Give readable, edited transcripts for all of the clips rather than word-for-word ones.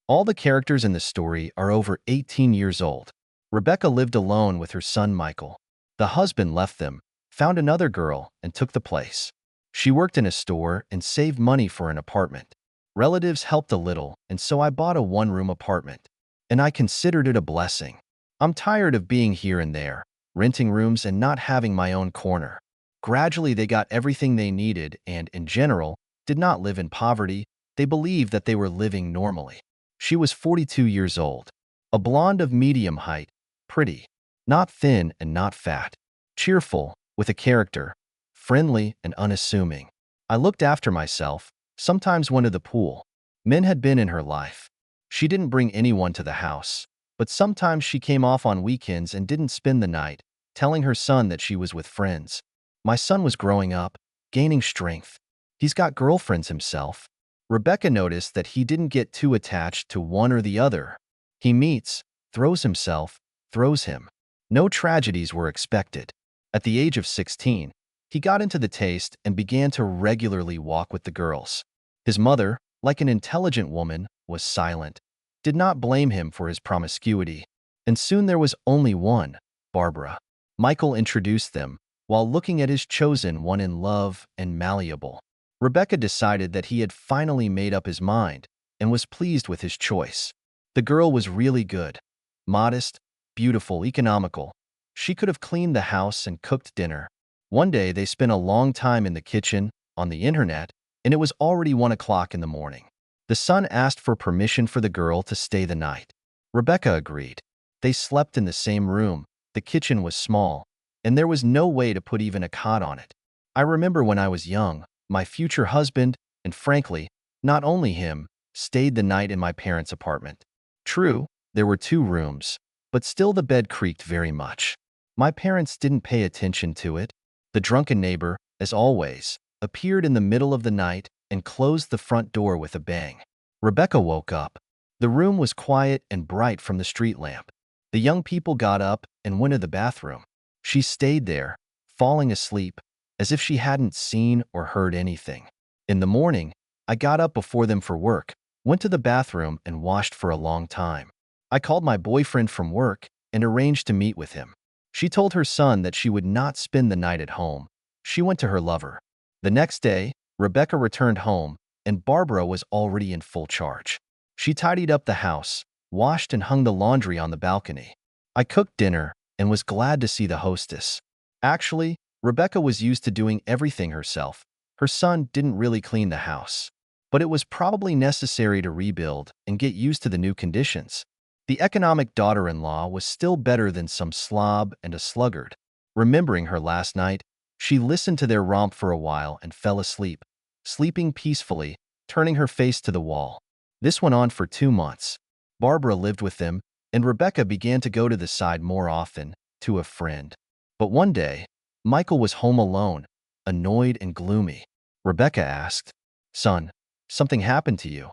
All the characters in the story are over 18 years old. Rebecca lived alone with her son Michael. The husband left them, found another girl, and took the place. She worked in a store and saved money for an apartment. Relatives helped a little, and so I bought a one-room apartment. And I considered it a blessing. I'm tired of being here and there, renting rooms and not having my own corner. Gradually, they got everything they needed and, in general, did not live in poverty. They believed that they were living normally. She was 42 years old, a blonde of medium height, pretty, not thin and not fat, cheerful, with a character, friendly and unassuming. I looked after myself, sometimes went to the pool. Men had been in her life. She didn't bring anyone to the house, but sometimes she came off on weekends and didn't spend the night, telling her son that she was with friends. My son was growing up, gaining strength. He's got girlfriends himself. Rebecca noticed that he didn't get too attached to one or the other. He meets, throws himself, throws him. No tragedies were expected. At the age of 16, he got into the taste and began to regularly walk with the girls. His mother, like an intelligent woman, was silent, did not blame him for his promiscuity. And soon there was only one, Barbara. Michael introduced them, while looking at his chosen one in love and malleable. Rebecca decided that he had finally made up his mind and was pleased with his choice. The girl was really good, modest, beautiful, economical. She could have cleaned the house and cooked dinner. One day they spent a long time in the kitchen, on the internet, and it was already 1 o'clock in the morning. The son asked for permission for the girl to stay the night. Rebecca agreed. They slept in the same room. The kitchen was small, and there was no way to put even a cot on it. I remember when I was young, my future husband, and frankly, not only him, stayed the night in my parents' apartment. True, there were 2 rooms, but still the bed creaked very much. My parents didn't pay attention to it. The drunken neighbor, as always, appeared in the middle of the night and closed the front door with a bang. Rebecca woke up. The room was quiet and bright from the street lamp. The young people got up and went to the bathroom. She stayed there, falling asleep, as if she hadn't seen or heard anything. In the morning, I got up before them for work, went to the bathroom and washed for a long time. I called my boyfriend from work and arranged to meet with him. She told her son that she would not spend the night at home. She went to her lover. The next day, Rebecca returned home, and Barbara was already in full charge. She tidied up the house, washed and hung the laundry on the balcony. I cooked dinner and was glad to see the hostess. Actually, Rebecca was used to doing everything herself. Her son didn't really clean the house, but it was probably necessary to rebuild and get used to the new conditions. The economic daughter-in-law was still better than some slob and a sluggard. Remembering her last night, she listened to their romp for a while and fell asleep, sleeping peacefully, turning her face to the wall. This went on for 2 months. Barbara lived with them, and Rebecca began to go to the side more often, to a friend. But one day, Michael was home alone, annoyed and gloomy. Rebecca asked, "Son, something happened to you.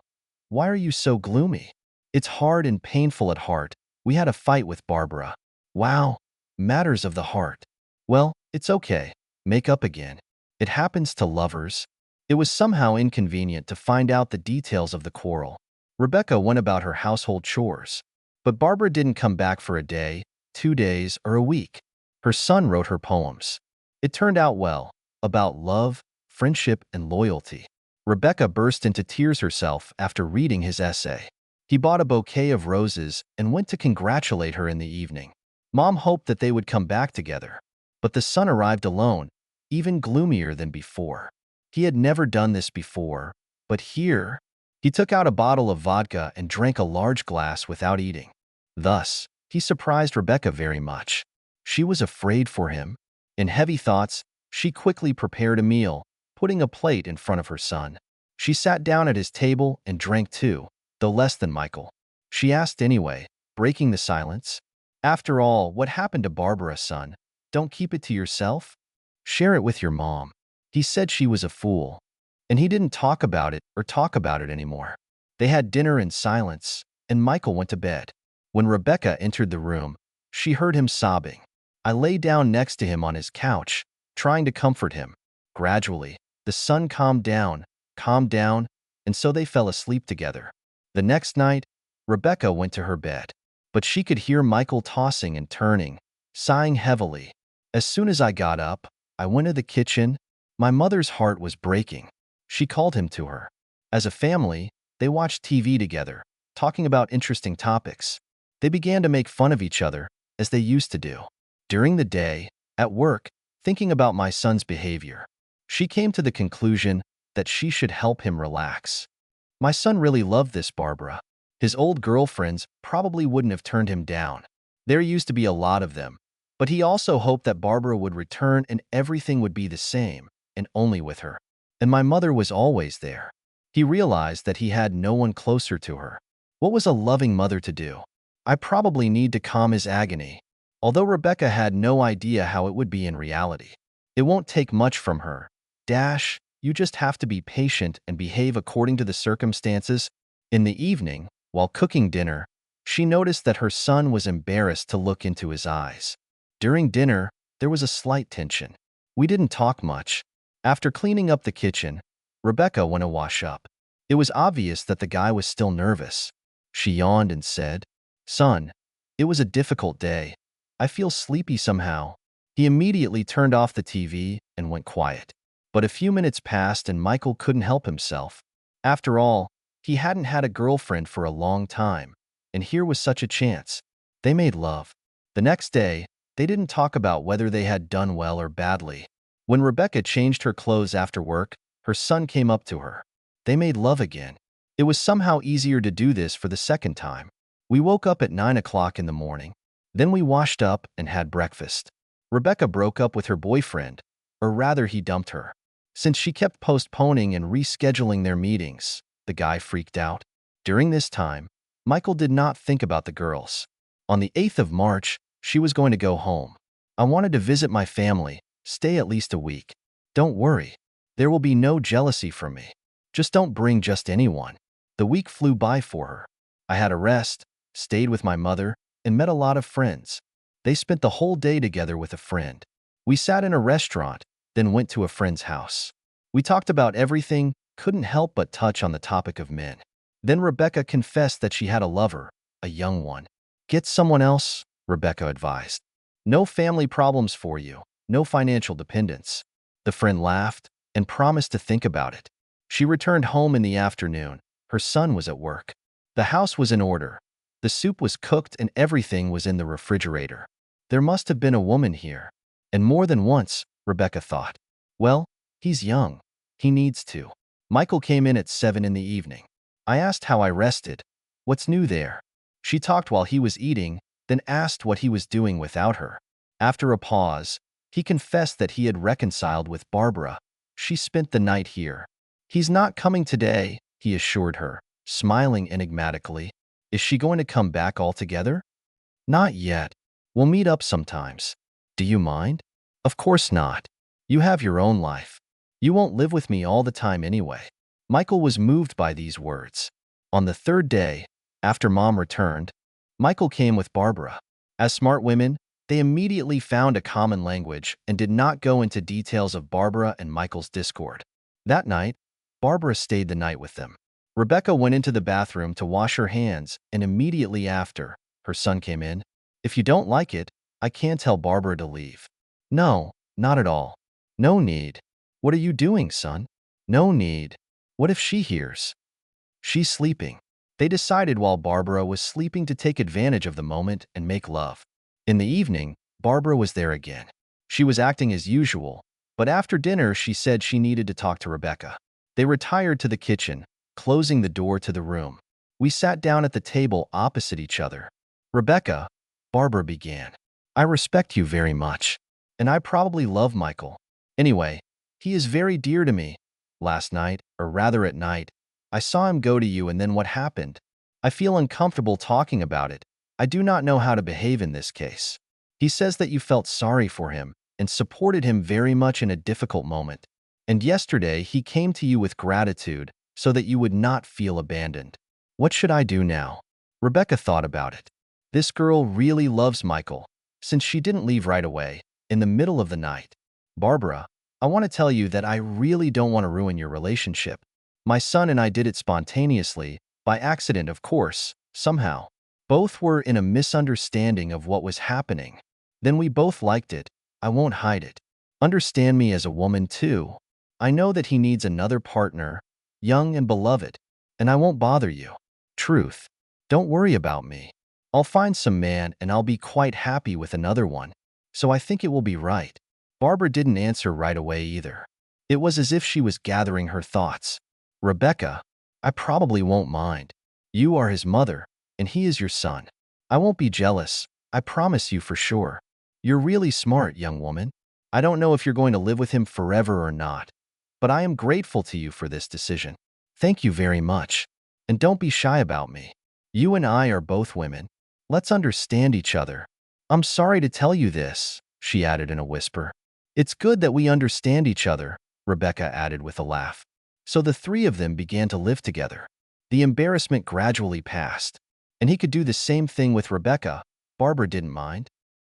Why are you so gloomy?" "It's hard and painful at heart. We had a fight with Barbara." "Wow, matters of the heart. Well, it's okay. Make up again. It happens to lovers." It was somehow inconvenient to find out the details of the quarrel. Rebecca went about her household chores. But Barbara didn't come back for a day, 2 days, or a week. Her son wrote her poems. It turned out well, about love, friendship, and loyalty. Rebecca burst into tears herself after reading his essay. He bought a bouquet of roses and went to congratulate her in the evening. Mom hoped that they would come back together. But the son arrived alone, even gloomier than before. He had never done this before, but here, he took out a bottle of vodka and drank a large glass without eating. Thus, he surprised Rebecca very much. She was afraid for him. In heavy thoughts, she quickly prepared a meal, putting a plate in front of her son. She sat down at his table and drank too, though less than Michael. She asked anyway, breaking the silence, "After all, what happened to Barbara, son? Don't keep it to yourself. Share it with your mom." He said she was a fool, and he didn't talk about it anymore. They had dinner in silence, and Michael went to bed. When Rebecca entered the room, she heard him sobbing. I lay down next to him on his couch, trying to comfort him. Gradually, the son calmed down, and so they fell asleep together. The next night, Rebecca went to her bed, but she could hear Michael tossing and turning, sighing heavily. As soon as I got up, I went to the kitchen. My mother's heart was breaking. She called him to her. As a family, they watched TV together, talking about interesting topics. They began to make fun of each other, as they used to do. During the day, at work, thinking about my son's behavior, she came to the conclusion that she should help him relax. My son really loved this Barbara. His old girlfriends probably wouldn't have turned him down. There used to be a lot of them. But he also hoped that Barbara would return and everything would be the same, and only with her. And my mother was always there. He realized that he had no one closer to her. What was a loving mother to do? I probably need to calm his agony. Although Rebecca had no idea how it would be in reality. It won't take much from her. You just have to be patient and behave according to the circumstances. In the evening, while cooking dinner, she noticed that her son was embarrassed to look into his eyes. During dinner, there was a slight tension. We didn't talk much. After cleaning up the kitchen, Rebecca went to wash up. It was obvious that the guy was still nervous. She yawned and said, "Son, it was a difficult day. I feel sleepy somehow." He immediately turned off the TV and went quiet. But a few minutes passed and Michael couldn't help himself. After all, he hadn't had a girlfriend for a long time, and here was such a chance. They made love. The next day, they didn't talk about whether they had done well or badly. When Rebecca changed her clothes after work, her son came up to her. They made love again. It was somehow easier to do this for the second time. We woke up at 9 o'clock in the morning. Then we washed up and had breakfast. Rebecca broke up with her boyfriend, or rather he dumped her. Since she kept postponing and rescheduling their meetings, the guy freaked out. During this time, Michael did not think about the girls. On the 8th of March, she was going to go home. "I wanted to visit my family, stay at least a week. Don't worry. There will be no jealousy from me. Just don't bring just anyone." The week flew by for her. I had a rest, stayed with my mother, and met a lot of friends. They spent the whole day together with a friend. We sat in a restaurant, then went to a friend's house. We talked about everything, couldn't help but touch on the topic of men. Then Rebecca confessed that she had a lover, a young one. "Get someone else," Rebecca advised. "No family problems for you, no financial dependence." The friend laughed and promised to think about it. She returned home in the afternoon. Her son was at work. The house was in order. The soup was cooked and everything was in the refrigerator. There must have been a woman here. And more than once, Rebecca thought. Well, he's young. He needs to. Michael came in at 7 in the evening. I asked how I rested. What's new there? She talked while he was eating, then asked what he was doing without her. After a pause, he confessed that he had reconciled with Barbara. She spent the night here. "He's not coming today," he assured her, smiling enigmatically. "Is she going to come back altogether?" "Not yet. We'll meet up sometimes." "Do you mind?" "Of course not. You have your own life. You won't live with me all the time anyway." Michael was moved by these words. On the third day, after Mom returned, Michael came with Barbara. As smart women, they immediately found a common language and did not go into details of Barbara and Michael's discord. That night, Barbara stayed the night with them. Rebecca went into the bathroom to wash her hands, and immediately after, her son came in. "If you don't like it, I can tell Barbara to leave." "No, not at all. No need." "What are you doing, son?" "No need." "What if she hears?" "She's sleeping." They decided while Barbara was sleeping to take advantage of the moment and make love. In the evening, Barbara was there again. She was acting as usual, but after dinner she said she needed to talk to Rebecca. They retired to the kitchen, closing the door to the room. We sat down at the table opposite each other. "Rebecca," Barbara began, "I respect you very much, and I probably love Michael. Anyway, he is very dear to me. Last night, or rather at night, I saw him go to you, and then what happened? I feel uncomfortable talking about it. I do not know how to behave in this case. He says that you felt sorry for him and supported him very much in a difficult moment. And yesterday he came to you with gratitude so that you would not feel abandoned. What should I do now?" Rebecca thought about it. This girl really loves Michael, since she didn't leave right away, in the middle of the night. "Barbara, I want to tell you that I really don't want to ruin your relationship. My son and I did it spontaneously, by accident of course, Somehow, both were in a misunderstanding of what was happening. Then we both liked it. I won't hide it. Understand me as a woman too. I know that he needs another partner, young and beloved, and I won't bother you. Truth. Don't worry about me. I'll find some man and I'll be quite happy with another one. So I think it will be right. Barbara didn't answer right away either. It was as if she was gathering her thoughts. Rebecca, I probably won't mind. You are his mother, and he is your son. I won't be jealous, I promise you for sure. You're really smart, young woman. I don't know if you're going to live with him forever or not, but I am grateful to you for this decision. Thank you very much. And don't be shy about me. You and I are both women. Let's understand each other. I'm sorry to tell you this, she added in a whisper. It's good that we understand each other, Rebecca added with a laugh. So the three of them began to live together. The embarrassment gradually passed, and he could do the same thing with Rebecca. Barbara didn't mind.